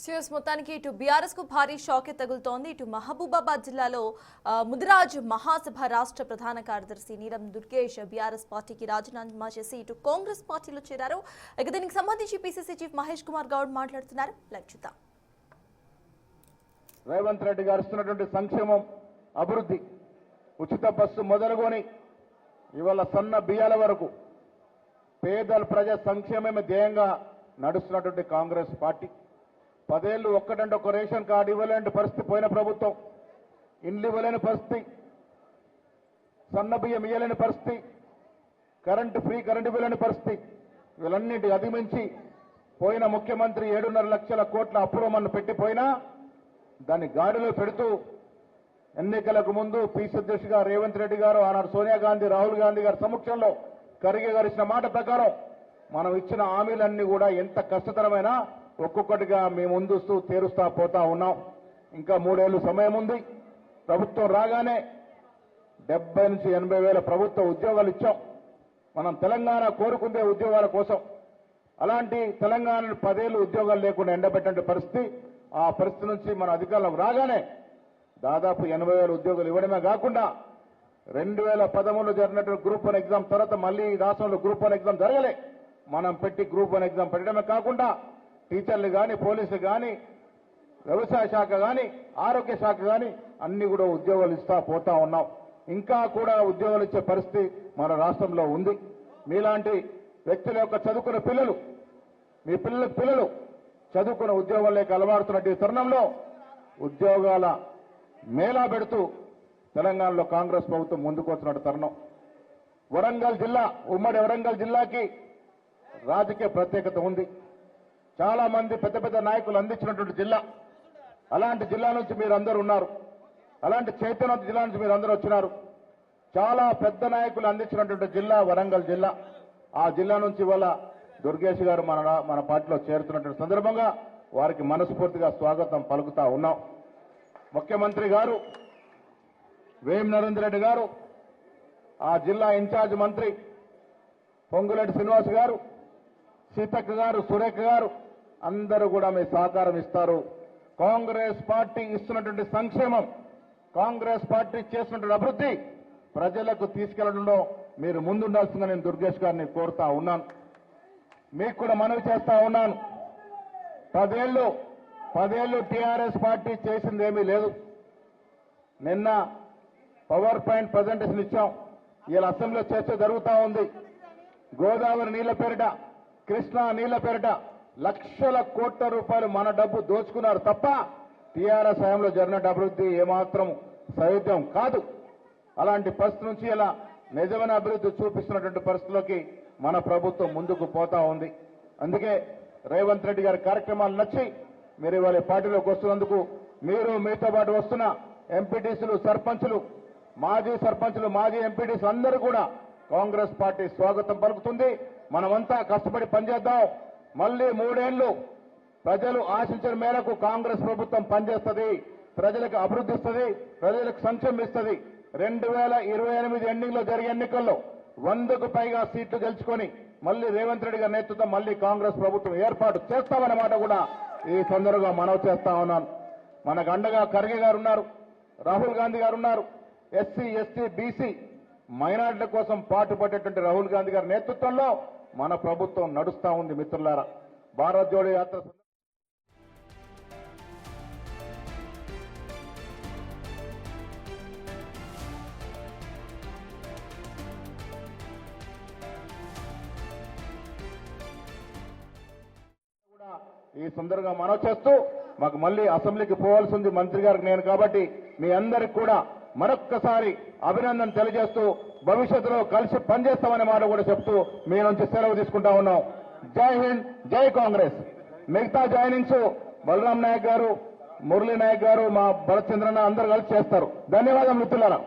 CS మొత్తానికి ఇటు BRS కు భారీ షాకే తగులుతోంది. ఇటు మహబూబాబాద్ జిల్లాలో ముదిరాజ్ మహాసభ రాష్ట్ర ప్రధాన కార్యదర్శి నీలం దుర్గేష్ బీఆర్ఎస్ పార్టీకి రాజీనామా చేసి ఇటు కాంగ్రెస్ పార్టీలో చేరారు. ఇక దీనికి సంబంధించి పీసీసీ చీఫ్ మహేష్ కుమార్ గౌడ్ మాట్లాడుతున్నారు. చూద్దాం. రేవంత్ రెడ్డి గారు ఇస్తున్నటువంటి సంక్షేమం, అభివృద్ధి, ఉచిత బస్సు మొదలుకొని ఇవాళ సన్న బియ్యాల వరకు పేదల ప్రజా సంక్షేమమే ధ్యేయంగా నడుస్తున్నటువంటి కాంగ్రెస్ పార్టీ 10 ఏళ్లు ఒక్కటంటే ఒక రేషన్ కార్డు ఇవ్వలేని పరిస్థితి పోయిన ప్రభుత్వం, ఇండ్లు ఇవ్వలేని పరిస్థితి, సన్న బియ్యం ఇవ్వలేని పరిస్థితి, ఫ్రీ కరెంటు ఇవ్వలేని పరిస్థితి, వీళ్ళన్నింటి అధిగమించి పోయిన ముఖ్యమంత్రి 7.5 లక్షల కోట్ల అప్పులు మనం పెట్టిపోయినా దాన్ని గాడిలో పెడుతూ ఎన్నికలకు ముందు పీసీ అధ్యక్షుడిగా రేవంత్ రెడ్డి గారు, ఆనాడు సోనియా గాంధీ, రాహుల్ గాంధీ గారి సమక్షంలో ఖర్గే గారు ఇచ్చిన మాట ప్రకారం మనం ఇచ్చిన హామీలన్నీ కూడా ఎంత కష్టతరమైనా ఒక్కొక్కటిగా మేము ముందుస్తూ తీరుస్తా పోతా ఉన్నాం. ఇంకా 3 ఏళ్లు సమయం ఉంది. ప్రభుత్వం రాగానే 70 నుంచి 80 వేల ప్రభుత్వ ఉద్యోగాలు ఇచ్చాం. మనం తెలంగాణ కోరుకుందే ఉద్యోగాల కోసం. అలాంటి తెలంగాణను 10 ఏళ్లు ఉద్యోగాలు లేకుండా ఎండబెట్టే పరిస్థితి, ఆ పరిస్థితి నుంచి మన అధికారంలోకి రాగానే దాదాపు 80 వేల ఉద్యోగాలు ఇవ్వడమే కాకుండా 2013లో జరిగినటువంటి గ్రూప్ 1 ఎగ్జామ్ తర్వాత మళ్ళీ రాష్ట్రంలో గ్రూప్ 1 ఎగ్జామ్ జరగలే. మనం పెట్టి గ్రూప్ 1 ఎగ్జామ్ పెట్టడమే కాకుండా టీచర్లు కానీ, పోలీసులు కానీ, వ్యవసాయ శాఖ కానీ, ఆరోగ్య శాఖ కానీ అన్ని కూడా ఉద్యోగాలు ఇస్తా పోతా ఉన్నాం. ఇంకా కూడా ఉద్యోగాలు ఇచ్చే పరిస్థితి మన రాష్ట్రంలో ఉంది. మీలాంటి వ్యక్తుల యొక్క చదువుకున్న పిల్లలు, మీ పిల్లలు చదువుకున్న ఉద్యోగాల్లోకి అలవాడుతున్నటువంటి తరుణంలో ఉద్యోగాల మేళా పెడుతూ తెలంగాణలో కాంగ్రెస్ ప్రభుత్వం ముందుకు వస్తున్న తరుణం. వరంగల్ జిల్లా, ఉమ్మడి వరంగల్ జిల్లాకి రాజకీయ ప్రత్యేకత ఉంది. చాలా మంది పెద్ద పెద్ద నాయకులు అందించినటువంటి జిల్లా. అలాంటి జిల్లా నుంచి మీరు అందరూ ఉన్నారు. అలాంటి చైతన్యవంత జిల్లా నుంచి మీరు అందరూ వచ్చినారు. చాలా పెద్ద నాయకులు అందించినటువంటి జిల్లా వరంగల్ జిల్లా. ఆ జిల్లా నుంచి ఇవాళ దుర్గేష్ గారు మన పార్టీలో చేరుతున్నటువంటి సందర్భంగా వారికి మనస్ఫూర్తిగా స్వాగతం పలుకుతా ఉన్నాం. ముఖ్యమంత్రి గారు వేం నరేందర్ రెడ్డి గారు, ఆ జిల్లా ఇన్ఛార్జ్ మంత్రి పొంగులేటి శ్రీనివాస్ గారు, సీతక్క గారు, సురేఖ గారు అందరూ కూడా మీ సహకారం ఇస్తారు. కాంగ్రెస్ పార్టీ ఇస్తున్నటువంటి సంక్షేమం, కాంగ్రెస్ పార్టీ చేస్తున్నటువంటి అభివృద్ధి ప్రజలకు తీసుకెళ్లడంలో మీరు ముందుండాల్సిందిగా నేను దుర్గేష్ గారిని కోరుతా ఉన్నాను. మీకు కూడా మనవి చేస్తా ఉన్నాను. 10 ఏళ్లు టీఆర్ఎస్ పార్టీ చేసింది ఏమీ లేదు. నిన్న పవర్ పాయింట్ ప్రజెంటేషన్ ఇచ్చాం. ఇలా అసెంబ్లీలో చర్చ జరుగుతూ ఉంది. గోదావరి నీళ్ల పేరిట, కృష్ణా నీళ్ల పేరిట లక్షల కోట్ల రూపాయలు మన డబ్బు దోచుకున్నారు తప్ప టీఆర్ఎస్ హయాంలో జరిగిన అభివృద్ధి ఏమాత్రం సైతం కాదు. అలాంటి పరిస్థితి నుంచి ఇలా నిజమైన అభివృద్ధి చూపిస్తున్నటువంటి పరిస్థితుల్లోకి మన ప్రభుత్వం ముందుకు పోతా ఉంది. అందుకే రేవంత్ రెడ్డి గారి కార్యక్రమాలు నచ్చి మీరు ఇవాళ పార్టీలోకి వస్తున్నందుకు, మీరు మీతో పాటు వస్తున్న ఎంపీటీసీలు, సర్పంచులు, మాజీ సర్పంచులు, మాజీ ఎంపీటీసీలు అందరూ కూడా కాంగ్రెస్ పార్టీ స్వాగతం పలుకుతుంది. మనమంతా కష్టపడి పనిచేద్దాం. మళ్లీ 3 ఏళ్లు ప్రజలు ఆశించిన మేరకు కాంగ్రెస్ ప్రభుత్వం పనిచేస్తుంది. ప్రజలకు అభివృద్ధి ఇస్తుంది, ప్రజలకు సంక్షేమం ఇస్తుంది. 2028 ఎండింగ్ లో జరిగే ఎన్నికల్లో 100కు పైగా సీట్లు గెలుచుకొని మళ్లీ రేవంత్ రెడ్డి గారి నేతృత్వం మళ్లీ కాంగ్రెస్ ప్రభుత్వం ఏర్పాటు చేస్తామన్నమాట కూడా ఈ సందర్భంగా మనవి చేస్తా ఉన్నాను. మనకు అండగా ఖర్గే గారు ఉన్నారు, రాహుల్ గాంధీ గారు ఉన్నారు. ఎస్సీ, ఎస్టీ, బీసీ మైనార్టీల కోసం పాటుపడేటువంటి రాహుల్ గాంధీ గారి నేతృత్వంలో మన ప్రభుత్వం నడుస్తా ఉంది. మిత్రులారా, భారత్ జోడో యాత్ర ఈ సందర్భంగా మనవి చేస్తూ మాకు మళ్లీ అసెంబ్లీకి పోవాల్సింది మంత్రి గారికి నేను కాబట్టి మీ అందరికి కూడా మరొక్కసారి అభినందన తెలియజేస్తూ భవిష్యత్తులో కలిసి పనిచేస్తామనే మాట కూడా చెప్తూ మీ నుంచి సెలవు తీసుకుంటా ఉన్నాం. జై హింద్, జై కాంగ్రెస్. మిగతా జాయినింగ్స్ బలరాం నాయక్ గారు, మురళీ నాయక్ గారు, మా భరత్ చంద్రన్న అందరూ కలిసి చేస్తారు. ధన్యవాదాలు మిత్రులారా.